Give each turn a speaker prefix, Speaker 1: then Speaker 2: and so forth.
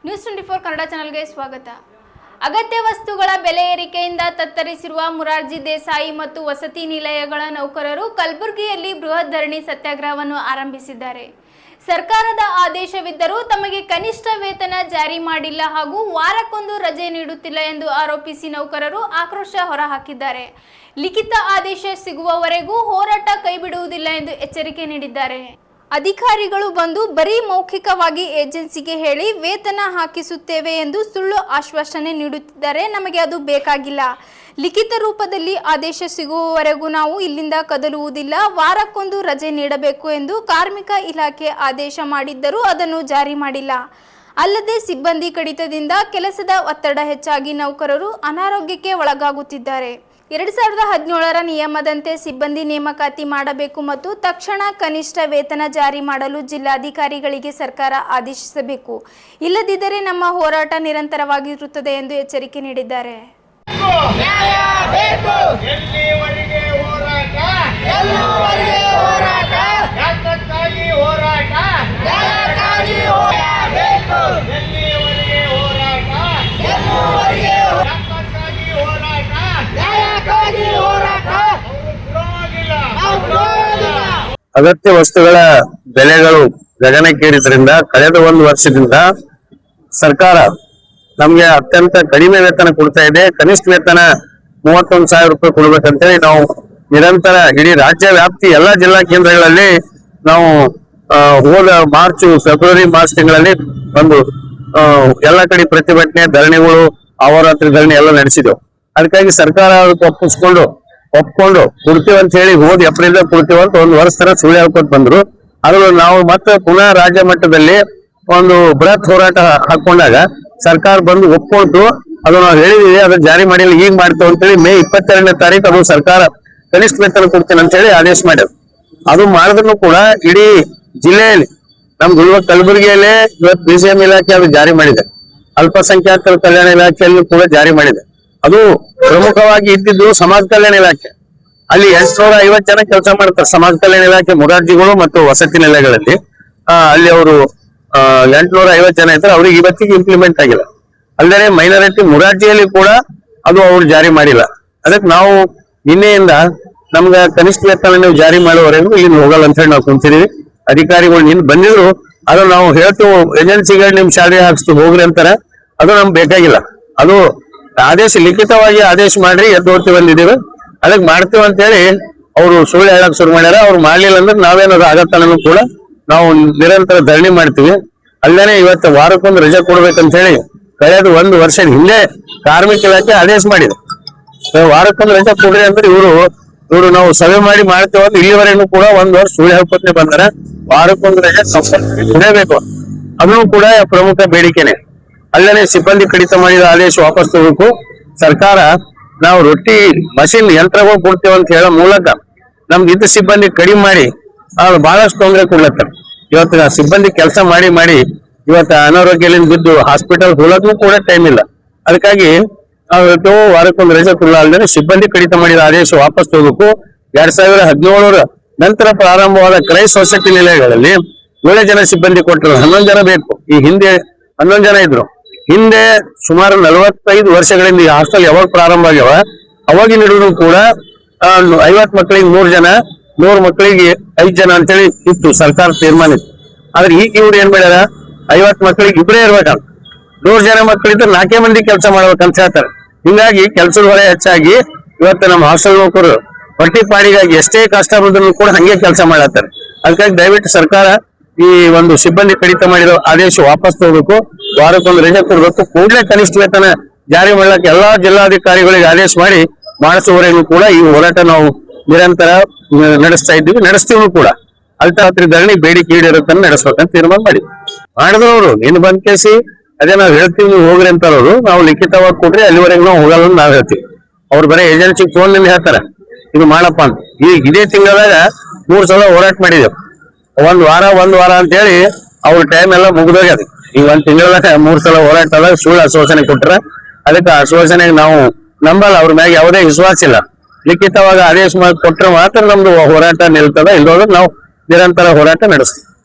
Speaker 1: News 24 Kannada ಚಾನೆಲ್ಗೆ ಸ್ವಾಗತ. ಅಗತ್ಯ ವಸ್ತುಗಳ ಬೆಲೆ ಏರಿಕೆಯಿಂದ ತತ್ತರಿಸಿರುವ ಮುರಾರ್ಜಿ ದೇಸಾಯಿ ಮತ್ತು ವಸತಿ ನಿಲಯಗಳ ನೌಕರರು ಕಲಬುರಗಿಯಲ್ಲಿ ಬೃಹತ್ ಧರಣಿ ಸತ್ಯಾಗ್ರಹವನ್ನು ಆರಂಭಿಸಿದ್ದಾರೆ. ಸರ್ಕಾರದ ಆದೇಶವಿದ್ದರೂ ತಮಗೆ ಕನಿಷ್ಠ ವೇತನ ಜಾರಿ ಮಾಡಿಲ್ಲ ಹಾಗೂ ವಾರಕ್ಕೊಂದು ರಜೆ ನೀಡುತ್ತಿಲ್ಲ ಎಂದು ಆರೋಪಿಸಿ ನೌಕರರು ಆಕ್ರೋಶ ಹೊರಹಾಕಿದ್ದಾರೆ. ಲಿಖಿತ ಆದೇಶ ಸಿಗುವವರೆಗೂ ಹೋರಾಟ ಕೈಬಿಡುವುದಿಲ್ಲ ಎಂದು ಎಚ್ಚರಿಕೆ ನೀಡಿದ್ದಾರೆ. ಅಧಿಕಾರಿಗಳು ಬಂದು ಬರೀ ಮೌಖಿಕವಾಗಿ ಏಜೆನ್ಸಿಗೆ ಹೇಳಿ ವೇತನ ಹಾಕಿಸುತ್ತೇವೆ ಎಂದು ಸುಳ್ಳು ಆಶ್ವಾಸನೆ ನೀಡುತ್ತಿದ್ದಾರೆ. ನಮಗೆ ಅದು ಬೇಕಾಗಿಲ್ಲ. ಲಿಖಿತ ರೂಪದಲ್ಲಿ ಆದೇಶ ಸಿಗುವವರೆಗೂ ನಾವು ಇಲ್ಲಿಂದ ಕದಲುವುದಿಲ್ಲ. ವಾರಕ್ಕೊಂದು ರಜೆ ನೀಡಬೇಕು ಎಂದು ಕಾರ್ಮಿಕ ಇಲಾಖೆ ಆದೇಶ ಮಾಡಿದ್ದರೂ ಅದನ್ನು ಜಾರಿ ಮಾಡಿಲ್ಲ. ಅಲ್ಲದೆ ಸಿಬ್ಬಂದಿ ಕಡಿತದಿಂದ ಕೆಲಸದ ಒತ್ತಡ ಹೆಚ್ಚಾಗಿ ನೌಕರರು ಅನಾರೋಗ್ಯಕ್ಕೆ ಒಳಗಾಗುತ್ತಿದ್ದಾರೆ. 2017ರ ನಿಯಮದಂತೆ ಸಿಬ್ಬಂದಿ ನೇಮಕಾತಿ ಮಾಡಬೇಕು ಮತ್ತು ತಕ್ಷಣ ಕನಿಷ್ಠ ವೇತನ ಜಾರಿ ಮಾಡಲು ಜಿಲ್ಲಾಧಿಕಾರಿಗಳಿಗೆ ಸರ್ಕಾರ ಆದೇಶಿಸಬೇಕು. ಇಲ್ಲದಿದ್ದರೆ ನಮ್ಮ ಹೋರಾಟ ನಿರಂತರವಾಗಿರುತ್ತದೆ ಎಂದು ಎಚ್ಚರಿಕೆ ನೀಡಿದ್ದಾರೆ.
Speaker 2: ಅಗತ್ಯ ವಸ್ತುಗಳ ಬೆಲೆಗಳು ಗಗನಕ್ಕೇರಿದ್ರಿಂದ ಕಳೆದ ಒಂದು ವರ್ಷದಿಂದ ಸರ್ಕಾರ ನಮ್ಗೆ ಅತ್ಯಂತ ಕಡಿಮೆ ವೇತನ ಕೊಡ್ತಾ ಇದೆ. ಕನಿಷ್ಠ ವೇತನ 31,000 ರೂಪಾಯಿ ಕೊಡ್ಬೇಕಂತೇಳಿ ನಾವು ನಿರಂತರ ಇಡೀ ರಾಜ್ಯ ವ್ಯಾಪ್ತಿ ಎಲ್ಲಾ ಜಿಲ್ಲಾ ಕೇಂದ್ರಗಳಲ್ಲಿ ನಾವು ಹೋದ ಫೆಬ್ರವರಿ ಮಾರ್ಚ್ ತಿಂಗಳಲ್ಲಿ ಒಂದು ಎಲ್ಲಾ ಕಡೆ ಪ್ರತಿಭಟನೆ ಧರಣಿಗಳು ಅಹೋರಾತ್ರಿ ಧರಣಿ ಎಲ್ಲ ನಡೆಸಿದೆವು. ಅದಕ್ಕಾಗಿ ಸರ್ಕಾರ ಒಪ್ಕೊಂಡು ಕೊಡ್ತೀವಿ ಅಂತ ಹೇಳಿ ಹೋದ್ ಏಪ್ರಿಲ್ ಕೊಡ್ತೀವಿ ಅಂತ ಒಂದು ವರ್ಷ ತರ ಸುಳ್ಳು ಹೇಳ್ಕೊತ ಬಂದ್ರು. ಅದ್ರಲ್ಲಿ ನಾವು ಮತ್ತೆ ಪುನಃ ರಾಜ್ಯ ಮಟ್ಟದಲ್ಲಿ ಒಂದು ಬೃಹತ್ ಹೋರಾಟ ಹಾಕೊಂಡಾಗ ಸರ್ಕಾರ ಬಂದು ಒಪ್ಕೊಂಡು ಅದು ನಾವು ಹೇಳಿದೀವಿ, ಅದನ್ನ ಜಾರಿ ಮಾಡಿಲ್ಲ, ಈಗ ಮಾಡ್ತೇವೆ ಅಂತೇಳಿ ಮೇ 22ನೇ ತಾರೀಕು ಅದು ಸರ್ಕಾರ ಕನಿಷ್ಠ ವೇತನ ಕೊಡ್ತೇನೆ ಅಂತ ಹೇಳಿ ಆದೇಶ ಮಾಡ್ಯಾರ. ಅದು ಮಾಡಿದ್ರು ಕೂಡ ಇಡೀ ಜಿಲ್ಲೆಯಲ್ಲಿ ನಮ್ ಕಲಬುರಗಿಯಲ್ಲೇ ಇವತ್ತು BCM ಇಲಾಖೆ ಅದು ಜಾರಿ ಮಾಡಿದೆ. ಅಲ್ಪಸಂಖ್ಯಾತರ ಕಲ್ಯಾಣ ಇಲಾಖೆಯಲ್ಲೂ ಕೂಡ ಜಾರಿ ಮಾಡಿದೆ. ಅದು ಪ್ರಮುಖವಾಗಿ ಇದ್ದಿದ್ದು ಸಮಾಜ ಕಲ್ಯಾಣ ಇಲಾಖೆ. ಅಲ್ಲಿ 850 ಜನ ಕೆಲಸ ಮಾಡ್ತಾರೆ ಸಮಾಜ ಕಲ್ಯಾಣ ಇಲಾಖೆ ಮುರಾರ್ಜಿಗಳು ಮತ್ತು ವಸತಿ ನಿಲಯಗಳಲ್ಲಿ. ಅಲ್ಲಿ ಅವರು 850 ಜನ ಇದ್ದಾರೆ. ಅವ್ರಿಗೆ ಇವತ್ತಿಗೆ ಇಂಪ್ಲಿಮೆಂಟ್ ಆಗಿಲ್ಲ. ಅಲ್ಲದೆ ಮೈನಾರಿಟಿ ಮುರಾರ್ಜಿಯಲ್ಲಿ ಕೂಡ ಅದು ಅವ್ರು ಜಾರಿ ಮಾಡಿಲ್ಲ. ಅದಕ್ಕೆ ನಾವು ನಿನ್ನೆಯಿಂದ ನಮ್ಗ ಕನಿಷ್ಠ ವೇತನ ನೀವು ಜಾರಿ ಮಾಡುವವರೆಗೂ ಇಲ್ಲಿ ಹೋಗಲ್ಲ ಅಂತ ಹೇಳಿ ನಾವು ಕುಂತಿದೀವಿ. ಅಧಿಕಾರಿಗಳು ನಿನ್ ಬಂದಿದ್ರು ಅದು ನಾವು ಹೇಳ್ತೀವಿ ಏಜೆನ್ಸಿಗಳು ನಿಮ್ ಶಾಲೆ ಹಾಕ್ಸ್ತು ಹೋಗ್ರಿ ಅಂತಾರೆ. ಅದು ನಮ್ಗೆ ಬೇಕಾಗಿಲ್ಲ. ಅದು ಆದೇಶ ಲಿಖಿತವಾಗಿ ಆದೇಶ ಮಾಡ್ರಿ ಎದ್ದು ಹೋಗ್ತೀವಿ ಅಂದಿದ್ದೀವಿ. ಅದಕ್ಕೆ ಮಾಡ್ತೀವಿ ಅಂತ ಹೇಳಿ ಅವ್ರು ಸುಳ್ಳು ಹೇಳಕ್ ಶುರು ಮಾಡ್ಯಾರ. ಅವ್ರು ಮಾಡ್ಲಿಲ್ಲ ಅಂದ್ರೆ ನಾವೇನಾದ್ರು ಆಗತ್ತನೂ ಕೂಡ ನಾವು ನಿರಂತರ ಧರಣಿ ಮಾಡ್ತೀವಿ. ಅಲ್ಲದೆ ಇವತ್ತು ವಾರಕ್ಕೊಂದು ರಜೆ ಕೊಡ್ಬೇಕಂತ ಹೇಳಿ ಕಳೆದ ಒಂದು ವರ್ಷದ ಹಿಂದೆ ಕಾರ್ಮಿಕ ಇಲಾಖೆ ಆದೇಶ ಮಾಡಿದೆ. ವಾರಕ್ಕೊಂದು ರಜೆ ಕೊಡ್ರಿ ಅಂದ್ರೆ ಇವರು ನಾವು ಸಭೆ ಮಾಡಿ ಮಾಡ್ತೇವೆ ಅಂತ ಇಲ್ಲಿವರೆಗೂ ಕೂಡ ಒಂದು ವರ್ಷ ಸುಳ್ಳು ಹೇಳ್ಕೊತೇ ಬಂದಾರ. ವಾರಕ್ಕೊಂದು ರಜೆ ಕೊಡಬೇಕು, ಅದನ್ನು ಕೂಡ ಪ್ರಮುಖ ಬೇಡಿಕೆನೆ. ಅಲ್ಲದೆ ಸಿಬ್ಬಂದಿ ಕಡಿತ ಮಾಡಿದ ಆದೇಶ ವಾಪಸ್ ತಗೋಬೇಕು. ಸರ್ಕಾರ ನಾವು ರೊಟ್ಟಿ ಮಷಿನ್ ಯಂತ್ರಗಳು ಕೊಡ್ತೇವೆ ಅಂತ ಹೇಳೋ ಮೂಲಕ ನಮ್ಗೆ ಇದ್ದ ಸಿಬ್ಬಂದಿ ಕಡಿಮೆ ಮಾಡಿ ಬಹಳಷ್ಟು ತೊಂದರೆ ಕೊಡ್ಲತ್ತಾರೆ. ಇವತ್ತು ಸಿಬ್ಬಂದಿ ಕೆಲಸ ಮಾಡಿ ಇವತ್ತು ಅನಾರೋಗ್ಯದಿಂದ ಬಿದ್ದು ಹಾಸ್ಪಿಟಲ್ ಹೋಗೋದಕ್ಕೂ ಕೂಡ ಟೈಮ್ ಇಲ್ಲ. ಅದಕ್ಕಾಗಿ ನಾವು ವಾರಕ್ಕೊಂದು ರಜೆ ಕೊಡಲ್ಲ. ಅಲ್ಲದೆ ಸಿಬ್ಬಂದಿ ಕಡಿತ ಮಾಡಿದ ಆದೇಶ ವಾಪಸ್ ತಗೋಬೇಕು. 2017ರ ನಂತರ ಪ್ರಾರಂಭವಾದ ಕ್ರೈಸ್ಟ್ ವಸತಿ ನಿಲಯಗಳಲ್ಲಿ 7 ಜನ ಸಿಬ್ಬಂದಿ ಕೊಟ್ಟರು. 11 ಜನ ಬೇಕು. ಈ ಹಿಂದೆ 11 ಜನ ಇದ್ರು. ಹಿಂದೆ ಸುಮಾರು 45 ವರ್ಷಗಳಿಂದ ಈ ಹಾಸ್ಟೆಲ್ ಯಾವಾಗ ಪ್ರಾರಂಭ ಆಗ್ಯಾವ ಅವಾಗಿನ ಹಿಡಿದು ಕೂಡ 50 ಮಕ್ಕಳಿಗೆ 3 ಜನ, 100 ಮಕ್ಕಳಿಗೆ 5 ಜನ ಅಂತೇಳಿ ಇತ್ತು ಸರ್ಕಾರ ತೀರ್ಮಾನ ಇತ್ತು. ಆದ್ರೆ ಈಗ ಇವ್ರು ಏನ್ ಮಾಡ್ಯಾರ, 50 ಮಕ್ಕಳಿಗೆ ಇಬ್ಬರೇ ಇರ್ಬೇಕಂತ, 100 ಜನ ಮಕ್ಕಳಿದ್ರೆ 4 ಮಂದಿ ಕೆಲಸ ಮಾಡ್ಬೇಕಂತ ಹೇಳ್ತಾರೆ. ಹಿಂಗಾಗಿ ಕೆಲಸದ ಹೊರೆ ಹೆಚ್ಚಾಗಿ ಇವತ್ತು ನಮ್ಮ ಹಾಸ್ಟೆಲ್ ನೌಕರು ಹೊಟ್ಟಿ ಪಾಡಿಗಾಗಿ ಎಷ್ಟೇ ಕಷ್ಟ ಬಂದ್ರು ಕೂಡ ಹಂಗೆ ಕೆಲಸ ಮಾಡತ್ತಾರೆ. ಅದಕ್ಕಾಗಿ ದಯವಿಟ್ಟು ಸರ್ಕಾರ ಈ ಒಂದು ಸಿಬ್ಬಂದಿ ಕಡಿತ ಮಾಡಿರೋ ಆದೇಶ ವಾಪಸ್ ತಗೋಬೇಕು. ವಾರಕ್ಕೊಂದು ರಜೆ ಕೊಡ್ಬೇಕು. ಕೂಡಲೇ ಕನಿಷ್ಠ ವೇತನ ಜಾರಿ ಮಾಡ್ಲಿಕ್ಕೆ ಎಲ್ಲಾ ಜಿಲ್ಲಾಧಿಕಾರಿಗಳಿಗೆ ಆದೇಶ ಮಾಡಿಸುವವರೆಗೂ ಕೂಡ ಈ ಹೋರಾಟ ನಾವು ನಿರಂತರ ನಡೆಸ್ತಾ ಇದ್ದೀವಿ, ನಡೆಸ್ತೀವಿ ಕೂಡ. ಅಲ್ತಾರಾತ್ರಿ ಧರಣಿ ಬೇಡಿಕೆ ಈಡೇರುತ್ತನ್ನು ನಡೆಸ್ಬೇಕಂತ ತೀರ್ಮಾನ ಮಾಡಿದವರು ನೀನು ಬಂದ್ ಕೇಸಿ ಅದೇ ನಾವು ಹೇಳ್ತೀವಿ ನೀವು ಹೋಗ್ರಿ ಅಂತಾರವರು. ನಾವು ಲಿಖಿತವಾಗಿ ಕೊಡ್ರಿ ಅಲ್ಲಿವರೆಗೂ ನಾವು ಹೋಗಲ್ಲ ಅಂತ ನಾವ್ ಹೇಳ್ತೀವಿ. ಅವ್ರು ಬರೀ ಏಜೆನ್ಸಿಗೆ ಫೋನ್ ನಿಂದ ಹೇಳ್ತಾರ ಇದು ಮಾಡಪ್ಪ ಅಂತ. ಈಗ ಇದೇ ತಿಂಗಳಾಗ 3 ಸಲ ಹೋರಾಟ ಮಾಡಿದೆವು. ಒಂದ್ ವಾರ ಅಂತ ಹೇಳಿ ಅವ್ರ ಟೈಮ್ ಎಲ್ಲ ಮುಗಿದೋಗ್ಯದ. ಈಗ 1 ತಿಂಗಳಾಗ 3 ಸಲ ಹೋರಾಟ ಆದಾಗ ಸುಳ್ಳು ಆಶ್ವಾಸನೆ ಕೊಟ್ರ. ಅದಕ್ಕೆ ಆಶ್ವಾಸನೆಗೆ ನಾವು ನಂಬಲ್ಲ, ಅವ್ರ ಮ್ಯಾಗ ಯಾವುದೇ ವಿಶ್ವಾಸ ಇಲ್ಲ. ಲಿಖಿತವಾಗಿ ಆದೇಶ ಕೊಟ್ರೆ ಮಾತ್ರ ನಮ್ದು ಹೋರಾಟ ನಿಲ್ತದ. ಇಲ್ಲೋದ್ರೆ ನಾವು ನಿರಂತರ ಹೋರಾಟ ನಡೆಸ್ತೀವಿ.